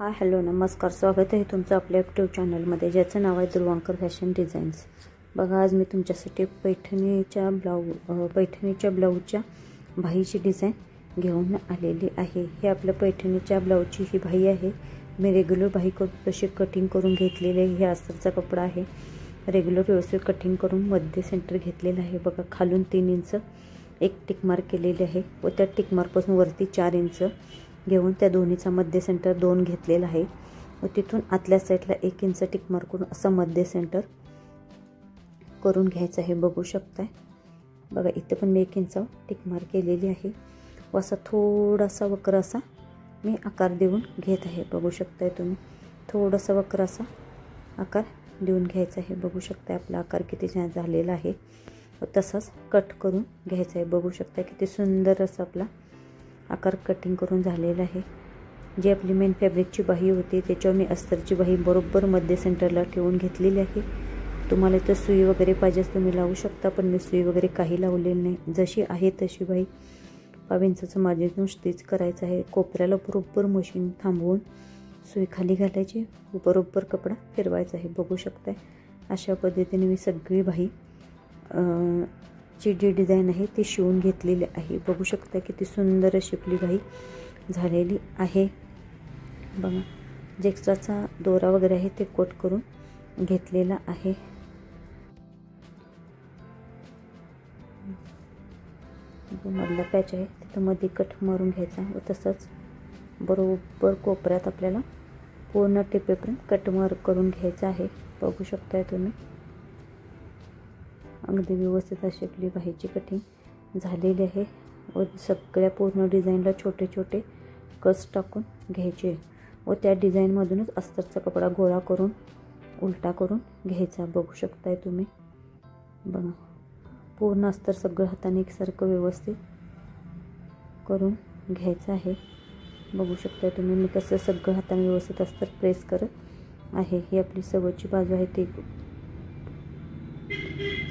Hi hello नमस्कार, स्वागत आहे तुमचं आपल्या यूट्यूब चॅनलमध्ये ज्याचं नाव आहे ध्रुवांकर फॅशन डिझाईन्स। बघा, आज मी तुमच्यासाठी पैठणीच्या ब्लाऊजच्या बाहीची डिझाईन घेऊन आलेली आहे। हे आपल्या पैठणीच्या ब्लाऊजची ही बाही आहे। मी रेग्युलर बाही करून तशी कटिंग करून घेतलेली आहे। हे अस्तरचा कपडा आहे। रेग्युलर व्यवस्थित कटिंग करून मध्ये सेंटर घेतलेलं आहे। बघा, खालून 3 इंच एक टिक मार्क केलेली आहे व त्या टिक मार्कपासून वरती 4 इंच घेऊन त्या दोन्हीचा मध्य सेंटर 2 घेतलेला आहे व तिथून आतल्या साईडला 1 इंच टिक मार्क करून असं मध्य सेंटर करून घ्यायचं आहे। बघू शकताय, बघा इथे पण मी 1 इंच टिक मार्क केलेली आहे व असा थोडासा वक्र असा मी आकार देऊन घेत आहे। बघू शकताय तुम्ही, थोडासा वक्र असा आकार देऊन घ्यायचा आहे। बघू शकताय आपला आकार किती छान झालेला आहे व तसाच कट करून घ्यायचा आहे। बघू शकताय किती सुंदर असा आपला आकार कटिंग करून झालेला आहे। जी आपली मेन फॅब्रिकची बाही होती त्याच्यावर मी अस्तरची बाही बरोबर मध्य सेंटरला ठेवून घेतलेली आहे। तुम्हाला इथं सुई वगैरे पाहिजे तुम्ही लावू शकता, पण मी सुई वगैरे काही लावलेली नाही। जशी आहे तशी बाही 5 इंचाचं मार्जिन स्टिच करायचं आहे। कोपऱ्याला बरोबर मशीन थांबवून सुई खाली घालायची व बरोबर कपडा फिरवायचा आहे। बघू शकताय अशा पद्धतीने मी सगळी बाही ची जी डिझाईन आहे ती शिवून घेतलेली आहे। बघू शकता किती सुंदर अशी आपली बाही झालेली आहे। बघा, जे एक्स्ट्राचा दोरा वगैरे आहे ते कट करून घेतलेला आहे। जो मधला पॅच आहे तिथं मध्ये कट मारून घ्यायचा व तसंच बरोबर कोपऱ्यात आपल्याला पूर्ण टिपेपर्यंत कट मार्क करून घ्यायचा आहे। बघू शकताय तुम्ही, अगदी व्यवस्थित अशी आपली बाहीची कटिंग झालेली आहे व सगळ्या पूर्ण डिझाईनला छोटे छोटे कट्स टाकून घ्यायचे व त्या डिझाईनमधूनच अस्तरचा कपडा गोळा करून उलटा करून घ्यायचा। बघू शकताय तुम्ही, बघा पूर्ण अस्तर सगळं हाताने एकसारखं व्यवस्थित करून घ्यायचं आहे। बघू शकताय तुम्ही मी कसं सगळं हाताने व्यवस्थित अस्तर प्रेस करत आहे। ही आपली सवयची बाजू आहे ती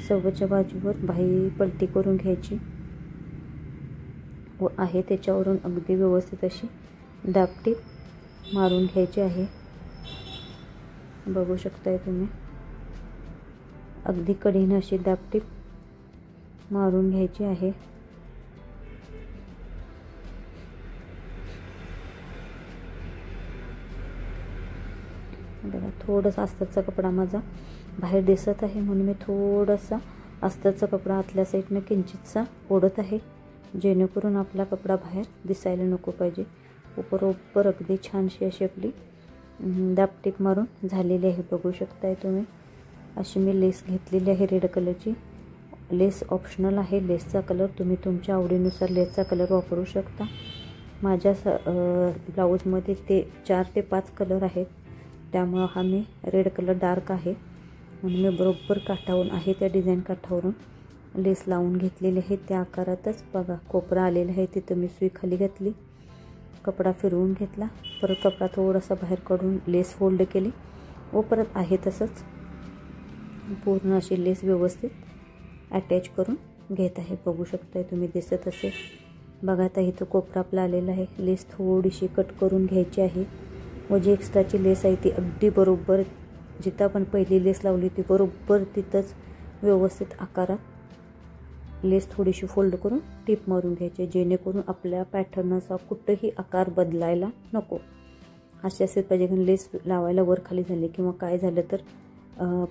सव्वाच्या बाजूवर बाही पलटी करून घ्यायची व आहे त्याच्यावरून अगदी व्यवस्थित अशी दाबटीप मारून घ्यायची आहे। बघू शकताय तुम्ही, अगदी कडेने अशी दाबटीप मारून घ्यायची आहे। बघा, थोडासा अस्तरचा कपडा माझा बाहेर दिसत आहे म्हणून मी थोडासा अस्तरचा कपडा आतल्या साईडने किंचितसा ओढत आहे, जेणेकरून आपला कपडा बाहेर दिसायला नको पाहिजे। बरोबर अगदी छानशी अशी आपली दाबटीप मारून झालेली आहे। बघू शकताय तुम्ही, अशी मी लेस घेतलेली आहे रेड कलरची। लेस ऑप्शनल आहे, लेसचा कलर तुम्ही तुमच्या आवडीनुसार लेसचा कलर वापरू शकता। माझ्या ब्लाऊजमध्ये ते 4 ते 5 कलर आहेत, त्यामुळे हा मी रेड कलर डार्क आहे म्हणून मी बरोबर काठावरून आहे त्या डिझाईन काठावरून लेस लावून घेतलेली आहे। त्या आकारातच बघा कोपरा आलेला आहे, तिथं मी सुई खाली घातली, कपडा फिरवून घेतला, परत कपडा थोडासा बाहेर काढून लेस फोल्ड केली व परत आहे तसंच पूर्ण अशी लेस व्यवस्थित अटॅच करून घेत आहे। बघू शकताय तुम्ही, दिसत असेल बघा। आता इथं कोपरा आपला आलेला आहे, लेस थोडीशी कट करून घ्यायची आहे व जी एक्स्ट्राची लेस आहे ती अगदी बरोबर जिथं आपण पहिली लेस लावली ती बरोबर तिथंच व्यवस्थित आकारात लेस थोडीशी फोल्ड करून टिप मारून घ्यायची, जेणेकरून आपल्या पॅटर्नचा कुठेही आकार बदलायला नको। असे असेल पाहिजे की लेस लावायला वर खाली झाली किंवा काय झालं तर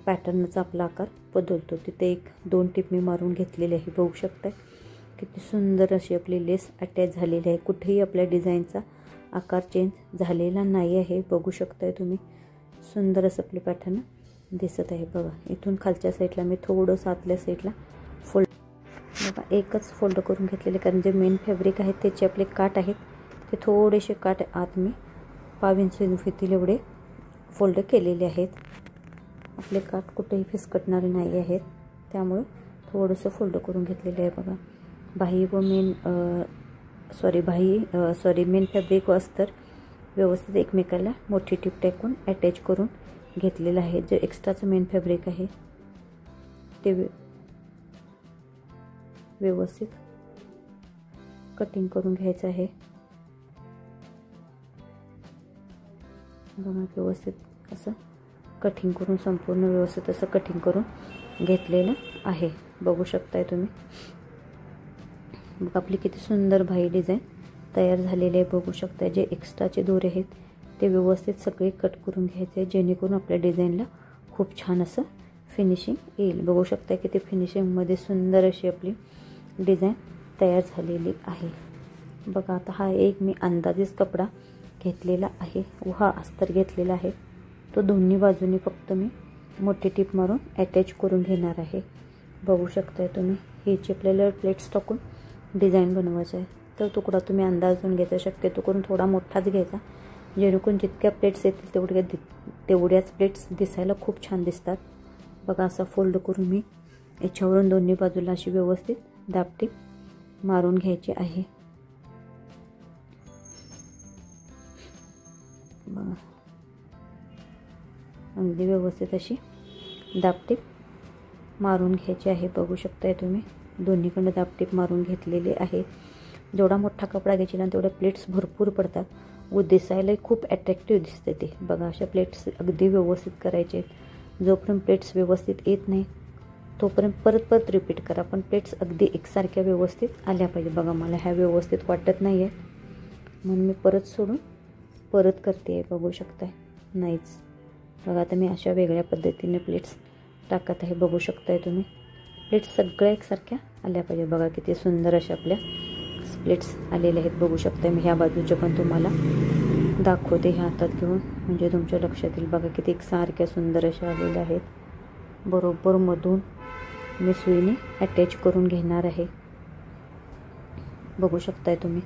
पॅटर्नचा आपला आकार बदलतो। तिथे 1-2 टिप मी मारून घेतलेली आहे। बघू शकताय किती सुंदर अशी आपली लेस अटॅच झालेली आहे, कुठेही आपल्या डिझाईनचा आकार चेंज झालेला नाही आहे। बघू शकताय तुम्ही, सुंदर असं आपले पॅटर्न दिसत आहे। बघा, इथून खालच्या साईडला मी थोडंसं आतल्या साईडला फोल्ड बघा एकच फोल्ड करून घेतलेले, कारण जे मेन फॅब्रिक आहे त्याचे आपले काठ आहेत ते थोडेसे काठ आत मी 5 इंच होतील एवढे फोल्ड केलेले आहेत। आपले काठ कुठेही फिसकटणारे नाही आहेत, त्यामुळे थोडंसं फोल्ड करून घेतलेले आहे। बघा, बाही व मेन फॅब्रिक व अस्तर व्यवस्थित एकमेकाला मोठी टिप टाकून अटॅच करून घेतलेलं आहे। जे एक्स्ट्राचं मेन फॅब्रिक आहे ते व्यवस्थित कटिंग करून घ्यायचं आहे। बघा व्यवस्थित असं कटिंग करून, संपूर्ण व्यवस्थित असं कटिंग करून घेतलेलं आहे. बघू शकताय तुम्ही. बघा आपली किती सुंदर बाही डिझाईन तयार झालेली आहे. बघू शकताय. जे एक्स्ट्राचे दोरे आहेत ते व्यवस्थित सगळे कट करून घ्यायचे, जेणेकरून आपल्या डिझाईनला खूप छान असं फिनिशिंग येईल. बघू शकताय किती फिनिशिंगमध्ये सुंदर अशी आपली डिझाईन तयार झालेली आहे. बघा आता हा एक मी अंदाजेच कपडा घेतलेला आहे व हा अस्तर घेतलेला आहे. तो दोन्ही बाजूनी फक्त मी मोठी टीप मारून अटॅच करून घेणार आहे. बघू शकताय तुम्ही. ह्याची आपल्याला प्लेट्स टाकून डिझाईन बनवायचं आहे. तर तुकडा तुम्ही अंदाजून घ्यायचा, शक्यतो करून थोडा मोठाच घ्यायचा, जेणेकरून जितक्या प्लेट्स येतील तेवढ्याच प्लेट्स दिसायला खूप छान दिसतात. बघा असा फोल्ड करून मी याच्यावरून दोन्ही बाजूला अशी व्यवस्थित दाबटीप मारून घ्यायची आहे. बघा अगदी व्यवस्थित अशी दाबटीप मारून घ्यायची आहे. बघू शकताय तुम्ही. दोन्हीकडनं दाबटीप मारून घेतलेले आहे. जेवढा मोठा कपडा घ्यायची ना तेवढ्या प्लेट्स भरपूर पडतात व दिसायलाही खूप अट्रॅक्टिव्ह दिसते ते. बघा अशा प्लेट्स अगदी व्यवस्थित करायचे आहेत. जोपर्यंत प्लेट्स व्यवस्थित येत नाही तोपर्यंत परत परत रिपीट करा, पण प्लेट्स अगदी एकसारख्या व्यवस्थित आल्या पाहिजे. बघा मला ह्या व्यवस्थित वाटत नाही आहे म्हणून मी परत सोडून परत करते आहे. बघू शकताय. नाहीच. बघा आता मी अशा वेगळ्या पद्धतीने प्लेट्स टाकत आहे. बघू शकताय तुम्ही. प्लेट्स सगळ्या एकसारख्या आल्या पाहिजे. बघा किती सुंदर अशा आपल्या प्लेट्स आलेल्या आहेत. बघू शकताय. मी ह्या बाजूच्या पण तुम्हाला दाखवते ह्या हातात घेऊन, म्हणजे तुमच्या लक्षात येईल. बघा किती एकसारख्या सुंदर अशा आलेल्या आहेत. बरोबर मधून मी सुईने अटॅच करून घेणार आहे. बघू शकताय तुम्ही.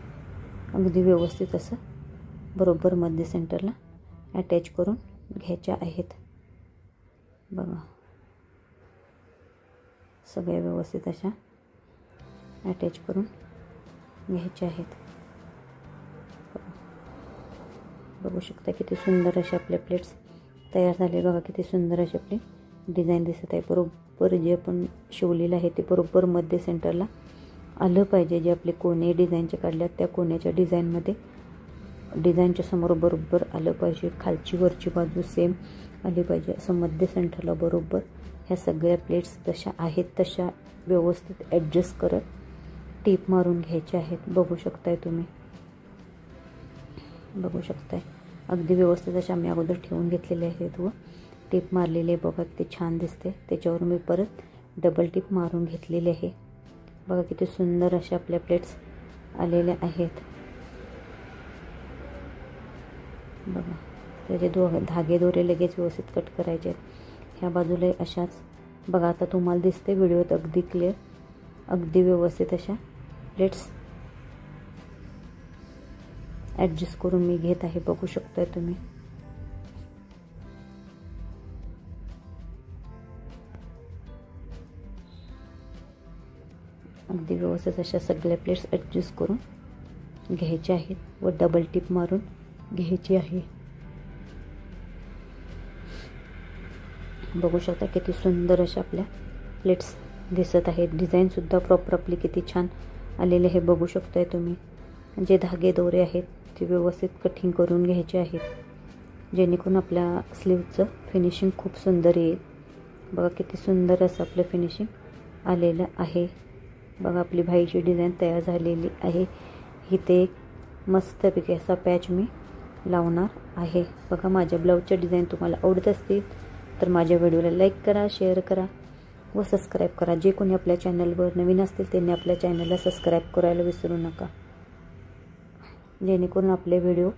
अगदी व्यवस्थित असं बरोबर मध्य सेंटरला अटॅच करून घ्यायच्या आहेत. बघा सगळ्या व्यवस्थित अशा अटॅच करून घ्यायच्या आहेत. बघू शकता किती सुंदर अशा आपल्या प्लेट्स तयार झाले. बघा किती सुंदर अशी आपली डिझाईन दिसत आहे. बरोबर जे आपण शिवलेलं आहे ते बरोबर मध्य सेंटरला आलं पाहिजे. जे आपले कोणे डिझाईनचे काढल्यात त्या कोण्याच्या डिझाईनमध्ये डिझाईनच्या समोर बरोबर आलं पाहिजे. खालची वरची बाजू सेम आली पाहिजे. असं मध्य सेंटरला बरोबर ह्या सगळ्या प्लेट्स जशा आहेत तशा व्यवस्थित ॲडजस्ट करत टीप मारून घ्यायच्या आहेत. बघू शकताय तुम्ही. बघू शकताय. अगदी व्यवस्थित अशा मी अगोदर ठेवून घेतलेले आहेत व टीप मारलेली आहे. बघा किती छान दिसते. त्याच्यावर मी परत डबल टीप मारून घेतलेली आहे. बघा किती सुंदर अशा आपल्या प्लेट्स आलेल्या आहेत. बघा त्याचे धागे दोरे लगेच व्यवस्थित कट करायचे आहेत. ह्या बाजूला अशाच. बघा आता तुम्हाला दिसते व्हिडिओत अगदी क्लिअर. अगदी व्यवस्थित अशा प्लेट्स ॲडजस्ट करून मी घेत आहे. बघू शकताय तुम्ही. अगदी व्यवस्थित अशा सगळ्या प्लेट्स ॲडजस्ट करून घ्यायच्या आहेत व डबल टिप मारून घ्यायची आहे. बघू शकता किती सुंदर अशा आपल्या प्लेट्स दिसत आहेत. डिझाईनसुद्धा प्रॉपर आपली किती छान आलेले आहे. बघू शकताय तुम्ही. जे धागे दोरे आहेत ते व्यवस्थित कटिंग करून घ्यायचे आहेत, जेणेकरून आपल्या स्लीवचं फिनिशिंग खूप सुंदर येईल. बघा किती सुंदर असं आपलं फिनिशिंग आलेलं आहे. बघा आपली बाहीची डिझाईन तयार झालेली आहे. इथे एक मस्तपैकी असा पॅच मी लावणार आहे. बघा माझ्या ब्लाऊजच्या डिझाईन तुम्हाला आवडत असतील तर माझ्या व्हिडिओला लाईक करा, शेअर करा व सबस्क्राईब करा. जे कोणी आपल्या चॅनलवर नवीन असतील त्यांनी आपल्या चॅनलला सबस्क्राईब करायला विसरू नका, जेणेकरून आपले व्हिडिओ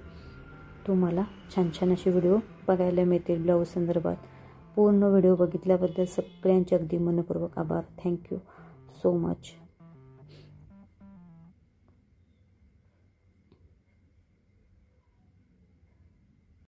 तुम्हाला छान छान असे व्हिडिओ बघायला मिळतील ब्लाऊज संदर्भात. पूर्ण व्हिडिओ बघितल्याबद्दल सगळ्यांचे अगदी मनपूर्वक आभार. Thank you so much.